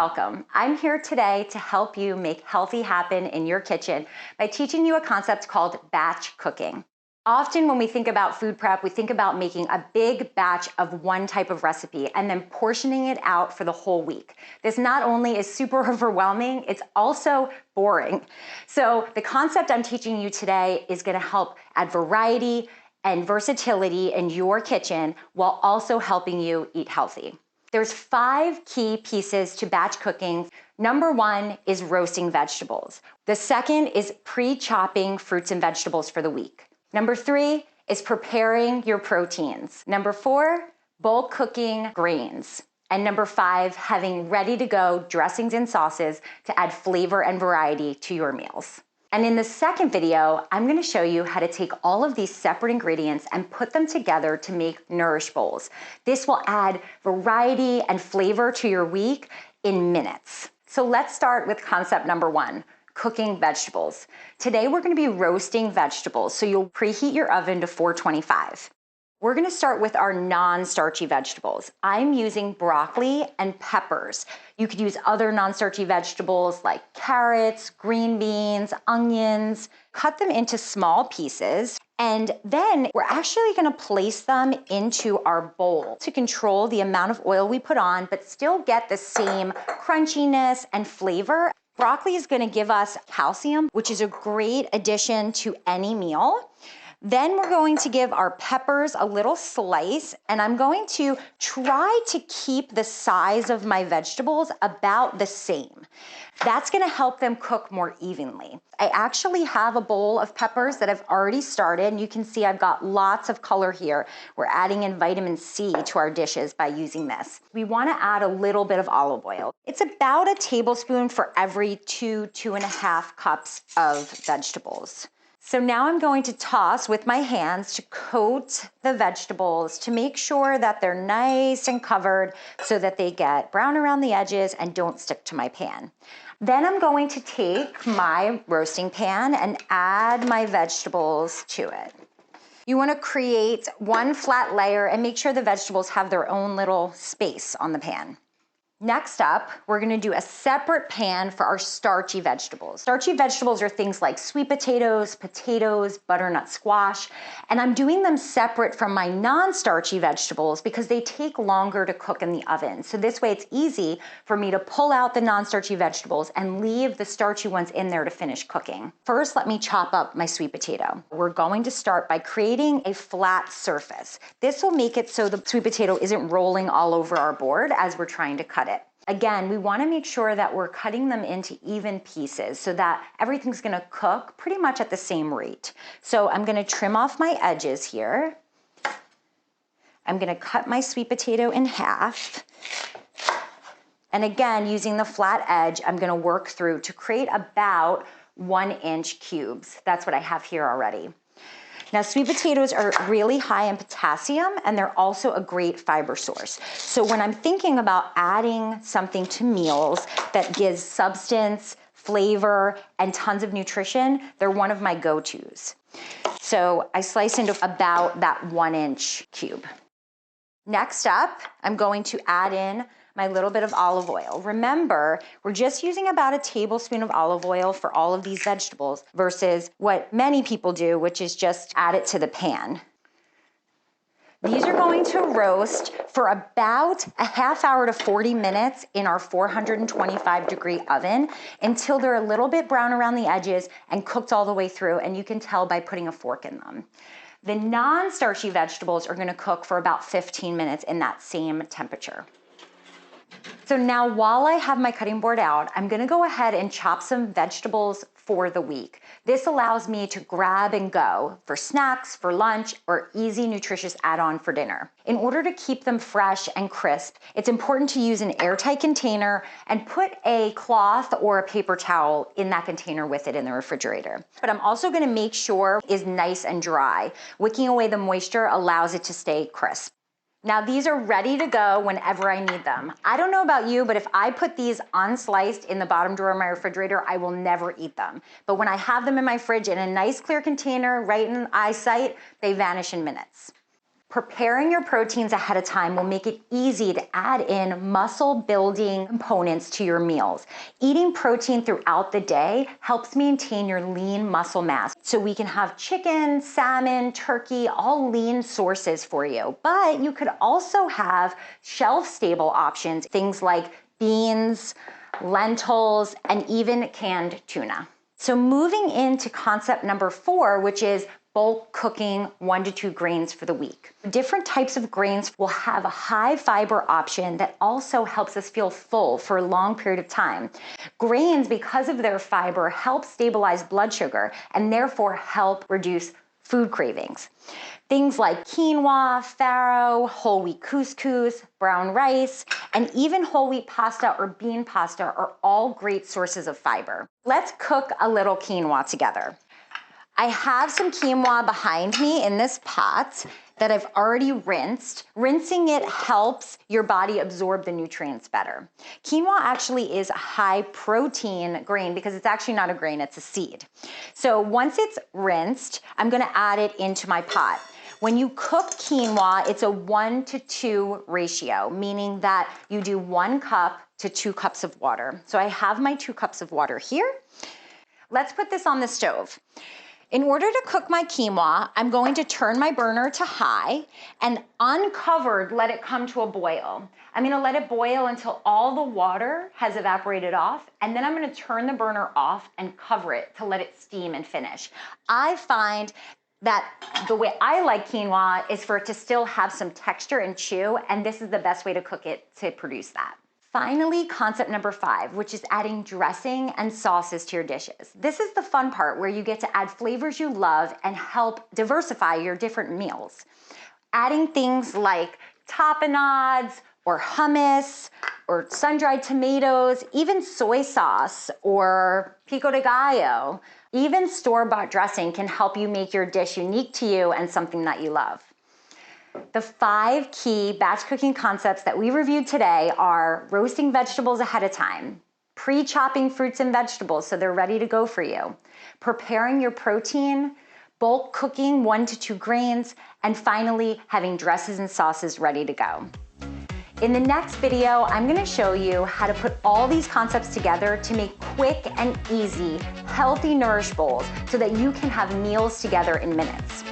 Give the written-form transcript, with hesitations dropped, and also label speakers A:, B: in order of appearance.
A: welcome. I'm here today to help you make healthy happen in your kitchen by teaching you a concept called batch cooking. Often when we think about food prep, we think about making a big batch of one type of recipe and then portioning it out for the whole week. This not only is super overwhelming, it's also boring. So the concept I'm teaching you today is going to help add variety and versatility in your kitchen while also helping you eat healthy. There's 5 key pieces to batch cooking. Number 1 is roasting vegetables. The second is pre-chopping fruits and vegetables for the week. Number 3 is preparing your proteins. Number 4, bulk cooking grains. And number 5, having ready-to-go dressings and sauces to add flavor and variety to your meals. And in the second video, I'm going to show you how to take all of these separate ingredients and put them together to make Nourish Bowls. This will add variety and flavor to your week in minutes. So let's start with concept number 1, cooking vegetables. Today we're going to be roasting vegetables, so you'll preheat your oven to 425. We're going to start with our non-starchy vegetables. I'm using broccoli and peppers. You could use other non-starchy vegetables like carrots, green beans, onions. Cut them into small pieces, and then we're actually going to place them into our bowl to control the amount of oil we put on, but still get the same crunchiness and flavor. Broccoli is going to give us calcium, which is a great addition to any meal. Then we're going to give our peppers a little slice, and I'm going to try to keep the size of my vegetables about the same. That's going to help them cook more evenly. I actually have a bowl of peppers that I've already started, and you can see I've got lots of color here. We're adding in vitamin C to our dishes by using this. We want to add a little bit of olive oil. It's about a tablespoon for every 2.5 cups of vegetables. So now I'm going to toss with my hands to coat the vegetables to make sure that they're nice and covered so that they get brown around the edges and don't stick to my pan. Then I'm going to take my roasting pan and add my vegetables to it. You want to create one flat layer and make sure the vegetables have their own little space on the pan. Next up, we're going to do a separate pan for our starchy vegetables. Starchy vegetables are things like sweet potatoes, butternut squash, and I'm doing them separate from my non-starchy vegetables because they take longer to cook in the oven. So this way it's easy for me to pull out the non-starchy vegetables and leave the starchy ones in there to finish cooking. First, let me chop up my sweet potato. We're going to start by creating a flat surface. This will make it so the sweet potato isn't rolling all over our board as we're trying to cut it. Again, we want to make sure that we're cutting them into even pieces so that everything's going to cook pretty much at the same rate. So I'm going to trim off my edges here. I'm going to cut my sweet potato in half. And again, using the flat edge, I'm going to work through to create about 1-inch cubes. That's what I have here already. Now, sweet potatoes are really high in potassium, and they're also a great fiber source. So when I'm thinking about adding something to meals that gives substance, flavor, and tons of nutrition, they're one of my go-tos. So I slice into about that 1-inch cube. Next up, I'm going to add in my little bit of olive oil. Remember, we're just using about a tablespoon of olive oil for all of these vegetables versus what many people do, which is just add it to the pan. These are going to roast for about a half hour to 40 minutes in our 425-degree oven until they're a little bit brown around the edges and cooked all the way through, and you can tell by putting a fork in them. The non-starchy vegetables are going to cook for about 15 minutes in that same temperature. So now while I have my cutting board out, I'm going to go ahead and chop some vegetables for the week. This allows me to grab and go for snacks, for lunch, or easy nutritious add-on for dinner. In order to keep them fresh and crisp, it's important to use an airtight container and put a cloth or a paper towel in that container with it in the refrigerator. But I'm also going to make sure it is nice and dry. Wicking away the moisture allows it to stay crisp. Now these are ready to go whenever I need them. I don't know about you, but if I put these unsliced in the bottom drawer of my refrigerator, I will never eat them. But when I have them in my fridge in a nice clear container right in eyesight, they vanish in minutes. Preparing your proteins ahead of time will make it easy to add in muscle building components to your meals. Eating protein throughout the day helps maintain your lean muscle mass. So we can have chicken, salmon, turkey, all lean sources for you. But you could also have shelf-stable options, things like beans, lentils, and even canned tuna. So moving into concept number 4, which is bulk cooking 1 to 2 grains for the week. Different types of grains will have a high fiber option that also helps us feel full for a long period of time. Grains, because of their fiber, help stabilize blood sugar and therefore help reduce food cravings. Things like quinoa, farro, whole wheat couscous, brown rice, and even whole wheat pasta or bean pasta are all great sources of fiber. Let's cook a little quinoa together. I have some quinoa behind me in this pot that I've already rinsed. Rinsing it helps your body absorb the nutrients better. Quinoa actually is a high protein grain because it's actually not a grain, it's a seed. So once it's rinsed, I'm gonna add it into my pot. When you cook quinoa, it's a 1 to 2 ratio, meaning that you do 1 cup to 2 cups of water. So I have my 2 cups of water here. Let's put this on the stove. In order to cook my quinoa, I'm going to turn my burner to high and uncovered, let it come to a boil. I'm gonna let it boil until all the water has evaporated off, and then I'm gonna turn the burner off and cover it to let it steam and finish. I find that the way I like quinoa is for it to still have some texture and chew, and this is the best way to cook it to produce that. Finally, concept number 5, which is adding dressing and sauces to your dishes. This is the fun part where you get to add flavors you love and help diversify your different meals. Adding things like tapenades or hummus or sun-dried tomatoes, even soy sauce or pico de gallo, even store-bought dressing can help you make your dish unique to you and something that you love. The 5 key batch cooking concepts that we reviewed today are roasting vegetables ahead of time, pre-chopping fruits and vegetables so they're ready to go for you, preparing your protein, bulk cooking 1 to 2 grains, and finally having dresses and sauces ready to go. In the next video, I'm gonna show you how to put all these concepts together to make quick and easy, healthy Nourish bowls so that you can have meals together in minutes.